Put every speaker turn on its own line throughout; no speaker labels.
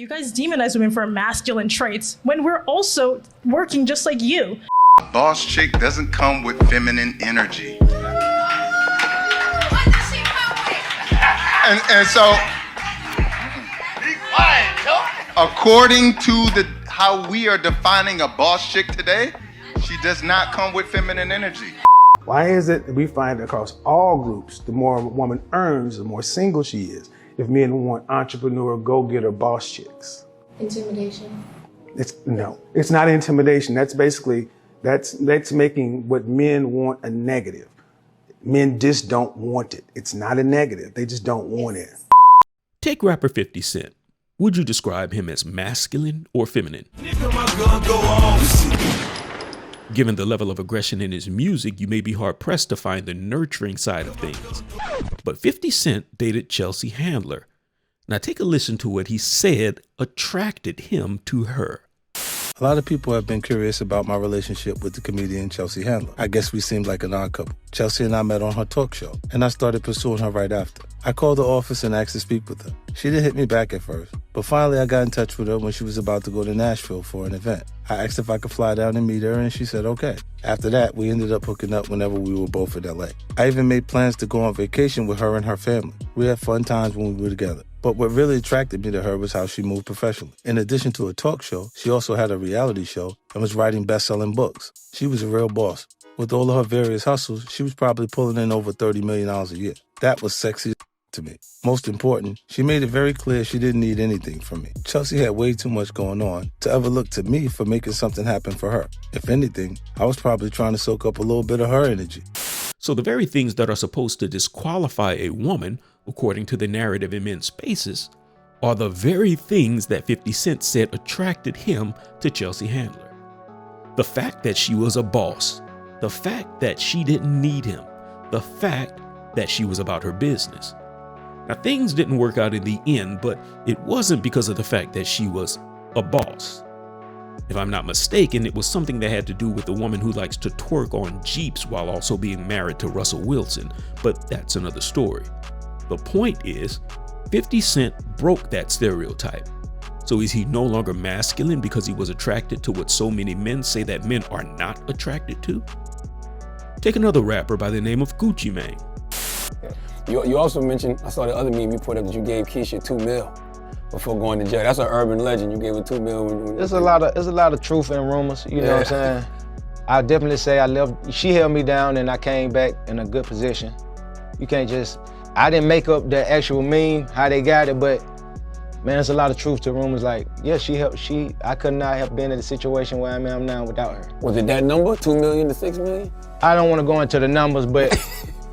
You guys demonize women for masculine traits when we're also working just like you.
A boss chick doesn't come with feminine energy. And so, be quiet, Joe. According to how we are defining a boss chick today, she does not come with feminine energy.
Why is it that we find across all groups, the more a woman earns, the more single she is? If men want entrepreneur, go-getter boss chicks.
Intimidation.
No, it's not intimidation. That's basically, that's making what men want a negative. Men just don't want it. It's not a negative. They just don't want it.
Take rapper 50 Cent. Would you describe him as masculine or feminine? Given the level of aggression in his music, you may be hard-pressed to find the nurturing side of things. But 50 Cent dated Chelsea Handler. Now take a listen to what he said attracted him to her.
A lot of people have been curious about my relationship with the comedian Chelsea Handler. I guess we seemed like an odd couple. Chelsea and I met on her talk show, and I started pursuing her right after. I called the office and asked to speak with her. She didn't hit me back at first, but finally I got in touch with her when she was about to go to Nashville for an event. I asked if I could fly down and meet her, and she said okay. After that, we ended up hooking up whenever we were both in LA. I even made plans to go on vacation with her and her family. We had fun times when we were together. But what really attracted me to her was how she moved professionally. In addition to a talk show, she also had a reality show and was writing best-selling books. She was a real boss. With all of her various hustles, she was probably pulling in over $30 million a year. That was sexy to me. Most important, she made it very clear she didn't need anything from me. Chelsea had way too much going on to ever look to me for making something happen for her. If anything, I was probably trying to soak up a little bit of her energy.
So the very things that are supposed to disqualify a woman, according to the narrative in men's spaces, are the very things that 50 Cent said attracted him to Chelsea Handler. The fact that she was a boss, the fact that she didn't need him, the fact that she was about her business. Now, things didn't work out in the end, but it wasn't because of the fact that she was a boss. If I'm not mistaken, it was something that had to do with a woman who likes to twerk on Jeeps while also being married to Russell Wilson, but that's another story. The point is, 50 Cent broke that stereotype. So is he no longer masculine because he was attracted to what so many men say that men are not attracted to? Take another rapper by the name of Gucci Mane.
You also mentioned, I saw the other meme you put up that you gave Keisha $2 million before going to jail. That's an urban legend. You gave her $2 million.
There's a lot of truth in rumors. You know what I'm saying? I definitely say she held me down and I came back in a good position. You can't just, I didn't make up the actual meme, how they got it, but man, there's a lot of truth to rumors. Like, yeah, I could not have been in the situation where I am now without her.
Was it that number, 2 million to 6 million?
I don't want to go into the numbers, but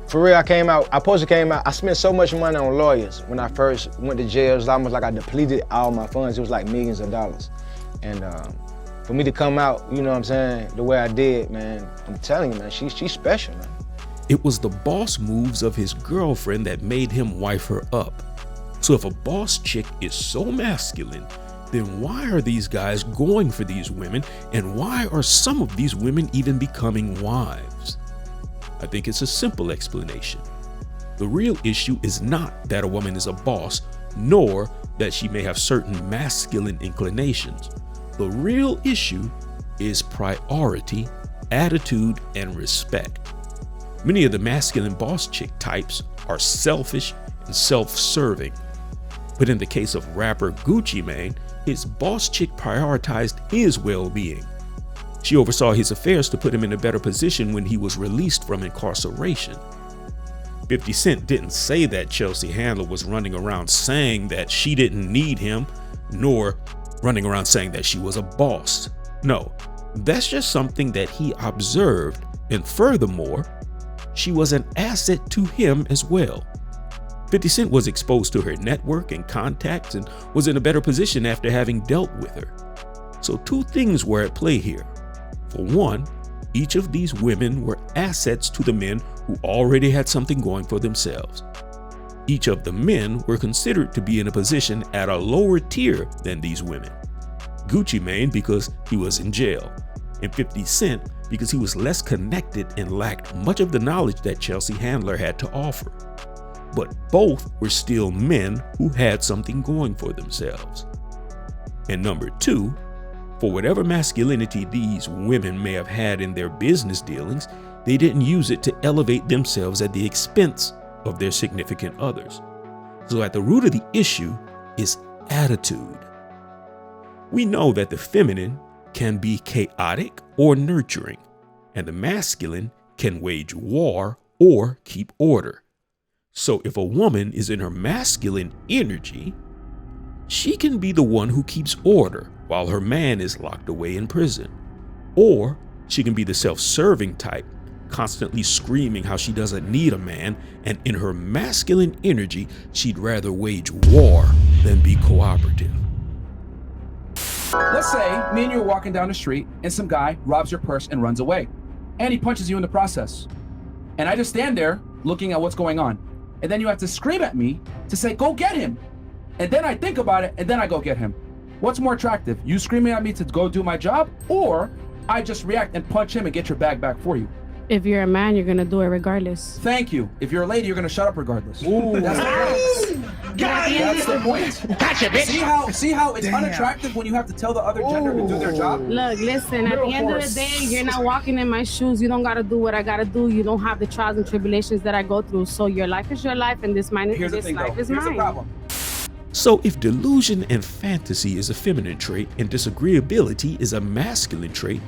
for real, I spent so much money on lawyers when I first went to jail. It was almost like I depleted all my funds. It was like millions of dollars. And for me to come out, you know what I'm saying, the way I did, man, I'm telling you, man, she's special, man.
It was the boss moves of his girlfriend that made him wife her up. So if a boss chick is so masculine, then why are these guys going for these women, and why are some of these women even becoming wives? I think it's a simple explanation. The real issue is not that a woman is a boss, nor that she may have certain masculine inclinations. The real issue is priority, attitude, and respect. Many of the masculine boss chick types are selfish and self-serving. But in the case of rapper Gucci Mane, his boss chick prioritized his well-being. She oversaw his affairs to put him in a better position when he was released from incarceration. 50 Cent didn't say that Chelsea Handler was running around saying that she didn't need him, nor running around saying that she was a boss. No, that's just something that he observed, and furthermore, she was an asset to him as well. 50 Cent was exposed to her network and contacts and was in a better position after having dealt with her. So two things were at play here. For one, each of these women were assets to the men who already had something going for themselves. Each of the men were considered to be in a position at a lower tier than these women. Gucci Mane because he was in jail, and 50 Cent because he was less connected and lacked much of the knowledge that Chelsea Handler had to offer. But both were still men who had something going for themselves. And number two, for whatever masculinity these women may have had in their business dealings, they didn't use it to elevate themselves at the expense of their significant others. So at the root of the issue is attitude. We know that the feminine can be chaotic or nurturing, and the masculine can wage war or keep order. So if a woman is in her masculine energy, she can be the one who keeps order while her man is locked away in prison. Or she can be the self-serving type, constantly screaming how she doesn't need a man, and in her masculine energy, she'd rather wage war than be cooperative.
Let's say me and you are walking down the street and some guy robs your purse and runs away. And he punches you in the process. And I just stand there looking at what's going on. And then you have to scream at me to say, go get him. And then I think about it and then I go get him. What's more attractive? You screaming at me to go do my job, or I just react and punch him and get your bag back for you?
If you're a man, you're gonna do it regardless.
Thank you. If you're a lady, you're gonna shut up regardless.
Ooh.
That's the point. That's the point.
Gotcha, bitch.
See how it's unattractive when you have to tell the other gender to do their job?
Look, listen, at the end of the day, you're not walking in my shoes. You don't gotta do what I gotta do. You don't have the trials and tribulations that I go through. So your life is your life, and this life is mine.
Here's the problem.
So if delusion and fantasy is a feminine trait and disagreeability is a masculine trait,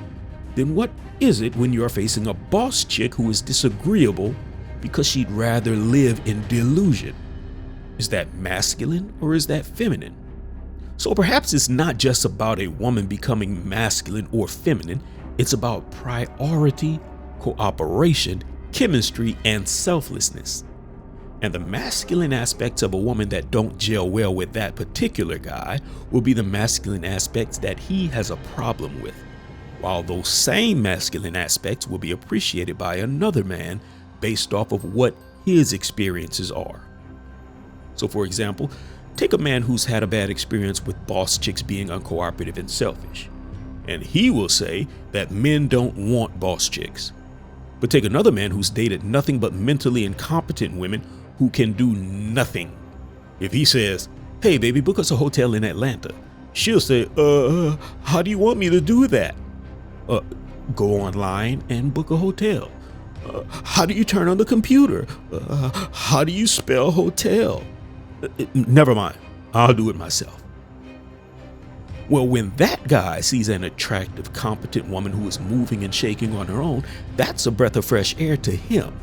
then what is it when you're facing a boss chick who is disagreeable because she'd rather live in delusion? Is that masculine or is that feminine? So perhaps it's not just about a woman becoming masculine or feminine, it's about priority, cooperation, chemistry, and selflessness. And the masculine aspects of a woman that don't gel well with that particular guy will be the masculine aspects that he has a problem with, while those same masculine aspects will be appreciated by another man based off of what his experiences are. So for example, take a man who's had a bad experience with boss chicks being uncooperative and selfish, and he will say that men don't want boss chicks. But take another man who's dated nothing but mentally incompetent women who can do nothing. If he says, hey baby, book us a hotel in Atlanta, she'll say, how do you want me to do that? Go online and book a hotel. How do you turn on the computer? How do you spell hotel? Never mind, I'll do it myself. Well, when that guy sees an attractive, competent woman who is moving and shaking on her own, that's a breath of fresh air to him.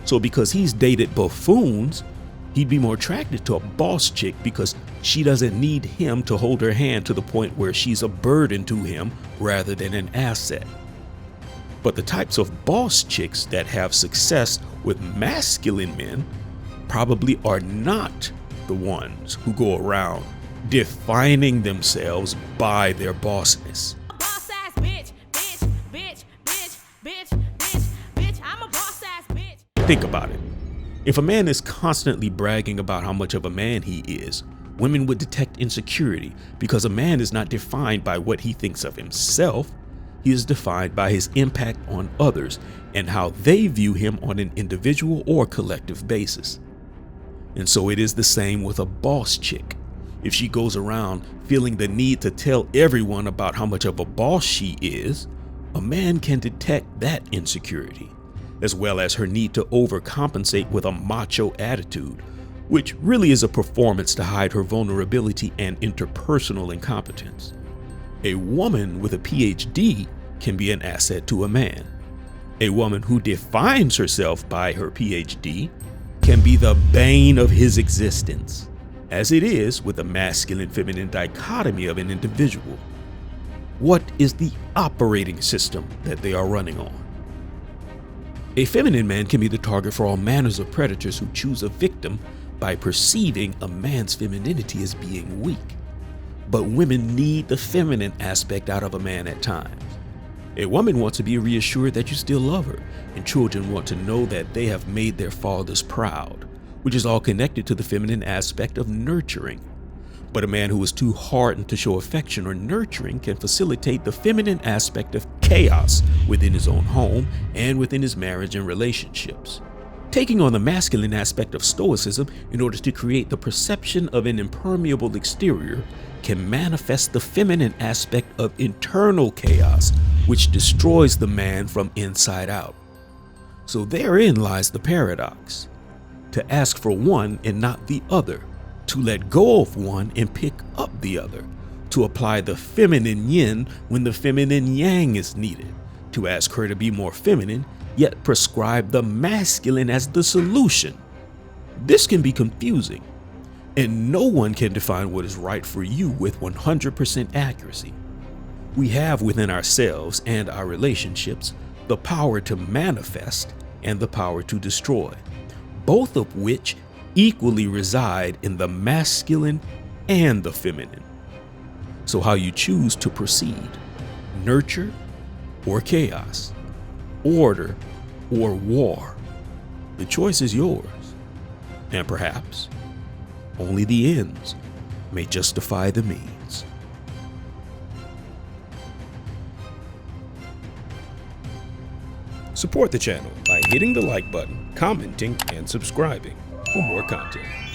So because he's dated buffoons, he'd be more attracted to a boss chick because she doesn't need him to hold her hand to the point where she's a burden to him rather than an asset. But the types of boss chicks that have success with masculine men probably are not the ones who go around defining themselves by their bossness.
Boss ass bitch, bitch, bitch, bitch, bitch, bitch, bitch, I'm a boss ass bitch.
Think about it. If a man is constantly bragging about how much of a man he is, women would detect insecurity because a man is not defined by what he thinks of himself. He is defined by his impact on others and how they view him on an individual or collective basis. And so it is the same with a boss chick. If she goes around feeling the need to tell everyone about how much of a boss she is, a man can detect that insecurity, as well as her need to overcompensate with a macho attitude, which really is a performance to hide her vulnerability and interpersonal incompetence. A woman with a PhD can be an asset to a man. A woman who defines herself by her PhD can be the bane of his existence, as it is with the masculine-feminine dichotomy of an individual. What is the operating system that they are running on? A feminine man can be the target for all manners of predators who choose a victim by perceiving a man's femininity as being weak. But women need the feminine aspect out of a man at times. A woman wants to be reassured that you still love her, and children want to know that they have made their fathers proud, which is all connected to the feminine aspect of nurturing. But a man who is too hardened to show affection or nurturing can facilitate the feminine aspect of chaos within his own home and within his marriage and relationships. taking on the masculine aspect of stoicism in order to create the perception of an impermeable exterior can manifest the feminine aspect of internal chaos, which destroys the man from inside out. So therein lies the paradox. To ask for one and not the other, to let go of one and pick up the other, to apply the feminine yin when the feminine yang is needed, to ask her to be more feminine, yet prescribe the masculine as the solution. This can be confusing, and no one can define what is right for you with 100% accuracy. We have within ourselves and our relationships the power to manifest and the power to destroy, both of which equally reside in the masculine and the feminine. So how you choose to proceed, nurture or chaos, order or war, the choice is yours. And perhaps only the ends may justify the means. Support the channel by hitting the like button, commenting, and subscribing for more content.